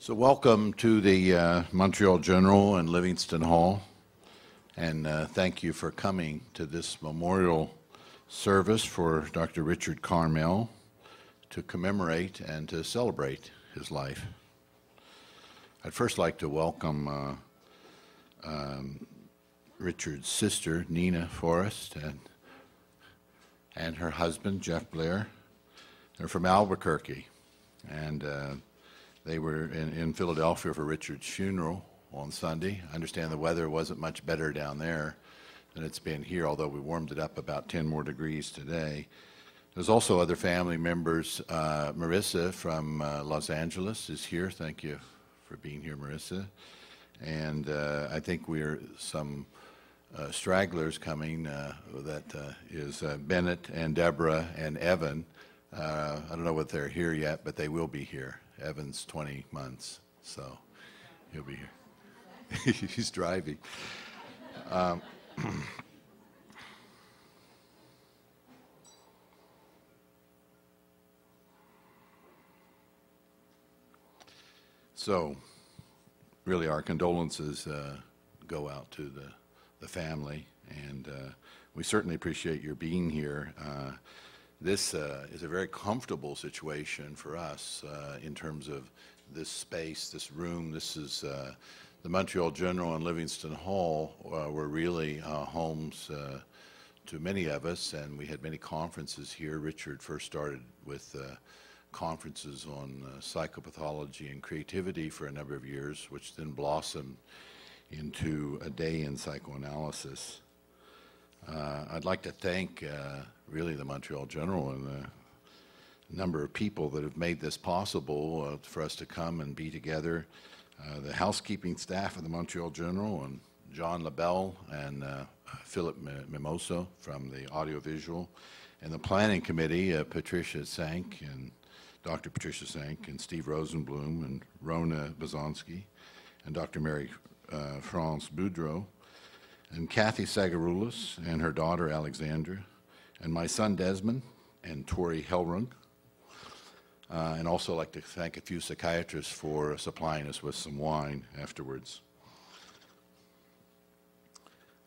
So welcome to the Montreal General and Livingston Hall, and thank you for coming to this memorial service for Dr. Richard Karmel to commemorate and to celebrate his life. I'd first like to welcome Richard's sister, Nina Forrest, and her husband, Jeff Blair. They're from Albuquerque, and they were in Philadelphia for Richard's funeral on Sunday. I understand the weather wasn't much better down there than it's been here, although we warmed it up about 10 more degrees today. There's also other family members. Marissa from Los Angeles is here. Thank you for being here, Marissa. And I think we're some stragglers coming. That is Bennett and Deborah and Evan. I don't know what they're here yet, but they will be here. Evan's 20 months, so he'll be here. He's driving. So, really, our condolences go out to the family, and we certainly appreciate your being here. This is a very comfortable situation for us in terms of this space, this room. This is the Montreal General and Livingston Hall were really homes to many of us, and we had many conferences here. Richard first started with conferences on psychopathology and creativity for a number of years, which then blossomed into a day in psychoanalysis. I'd like to thank really the Montreal General and the number of people that have made this possible for us to come and be together. The housekeeping staff of the Montreal General, and John LaBelle and Philip Mimoso from the audiovisual, and the planning committee, Patricia Sank and Dr. Patricia Sank and Steve Rosenblum and Rona Bazonsky and Dr. Mary France Boudreau, and Kathy Sagaroulis and her daughter Alexandra, and my son Desmond and Tori Helrung. And also like to thank a few psychiatrists for supplying us with some wine afterwards.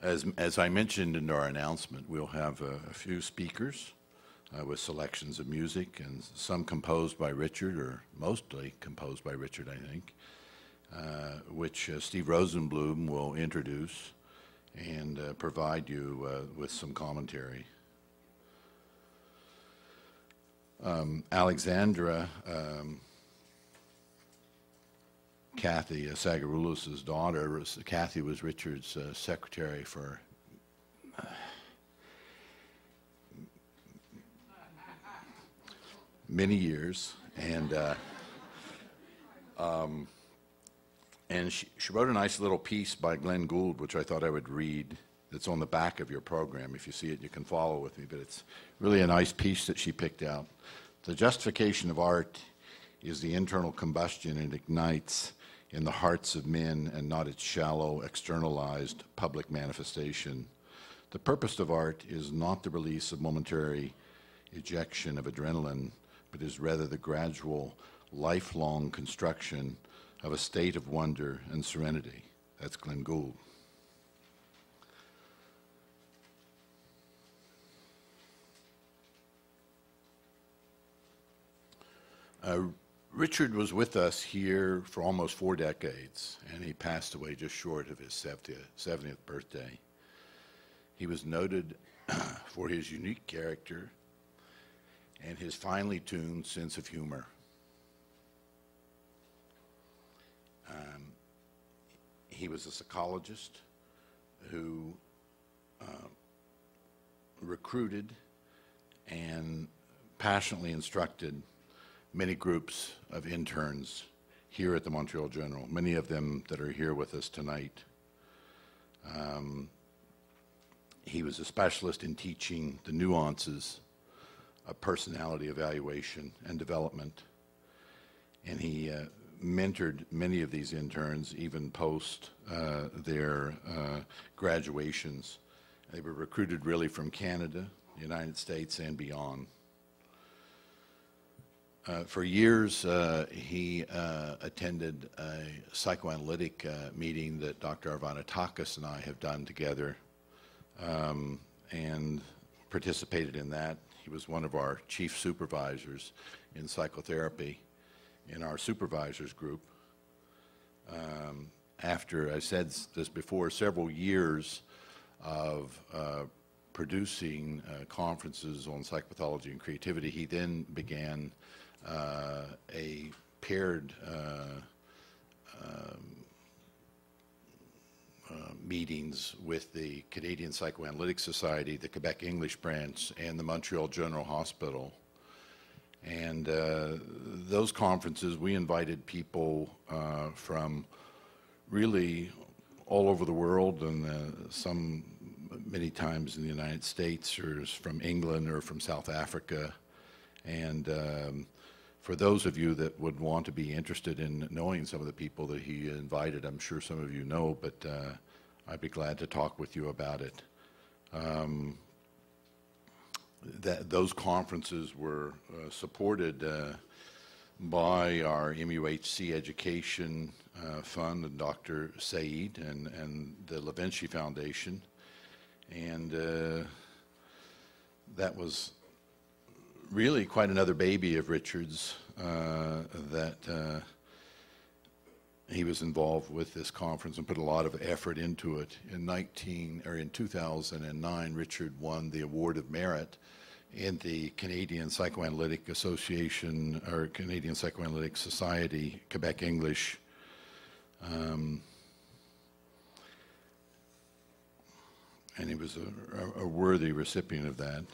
As I mentioned in our announcement, we'll have a few speakers with selections of music, and some composed by Richard, or mostly composed by Richard, I think, which Steve Rosenblum will introduce and provide you with some commentary. Alexandra, Kathy Sagaroulis' daughter, Kathy was Richard's secretary for many years, and she wrote a nice little piece by Glenn Gould, which I thought I would read. It's on the back of your program. If you see it, you can follow with me, but it's really a nice piece that she picked out. The justification of art is the internal combustion it ignites in the hearts of men, and not its shallow, externalized public manifestation. The purpose of art is not the release of momentary ejection of adrenaline, but is rather the gradual, lifelong construction of a state of wonder and serenity. That's Glenn Gould. Richard was with us here for almost 4 decades, and he passed away just short of his 70th birthday. He was noted for his unique character and his finely tuned sense of humor. He was a psychologist who recruited and passionately instructed many groups of interns here at the Montreal General, many of them that are here with us tonight. He was a specialist in teaching the nuances of personality evaluation and development, and he mentored many of these interns even post their graduations. They were recruited really from Canada, the United States, and beyond. For years, he attended a psychoanalytic meeting that Dr. Arvanatakis and I have done together, and participated in that. He was one of our chief supervisors in psychotherapy in our supervisors group. After, I said this before, several years of producing conferences on psychopathology and creativity, he then began a paired meetings with the Canadian Psychoanalytic Society, the Quebec English branch, and the Montreal General Hospital. And those conferences, we invited people from really all over the world, and some many times in the United States, or from England or from South Africa. And for those of you that would want to be interested in knowing some of the people that he invited, I'm sure some of you know, but I'd be glad to talk with you about it. Those conferences were supported by our MUHC Education Fund and Dr. Said and the Levinsky Foundation. And that was really quite another baby of Richard's that he was involved with this conference and put a lot of effort into it. In 2009, Richard won the Award of Merit in the Canadian Psychoanalytic Association, or Canadian Psychoanalytic Society, Quebec English. And he was a worthy recipient of that.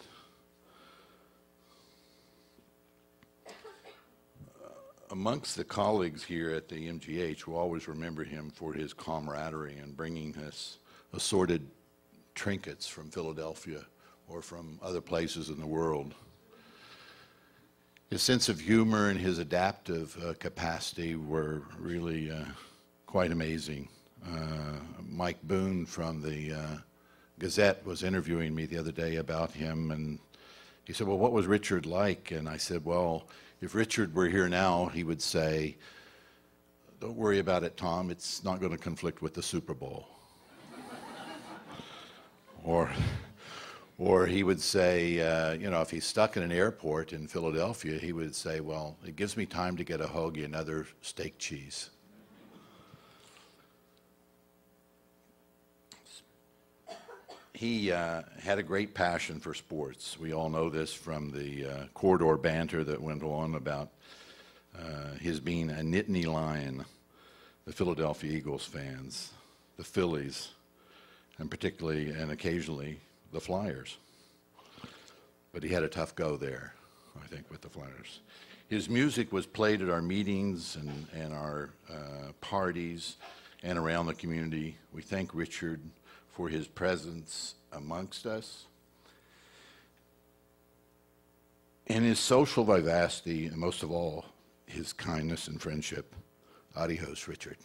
Amongst the colleagues here at the MGH, we'll always remember him for his camaraderie and bringing us assorted trinkets from Philadelphia or from other places in the world. His sense of humor and his adaptive capacity were really quite amazing. Mike Boone from the Gazette was interviewing me the other day about him, and he said, well, what was Richard like? And I said, well, if Richard were here now, he would say, don't worry about it, Tom, it's not going to conflict with the Super Bowl. Or he would say, you know, if he's stuck in an airport in Philadelphia, he would say, well, it gives me time to get a hoagie, another steak cheese. He had a great passion for sports. We all know this from the corridor banter that went on about his being a Nittany Lion, the Philadelphia Eagles fans, the Phillies, and particularly and occasionally the Flyers. But he had a tough go there, I think, with the Flyers. His music was played at our meetings and our parties and around the community. We thank Richard for his presence amongst us and his social vivacity, and most of all, his kindness and friendship. Adios, Richard.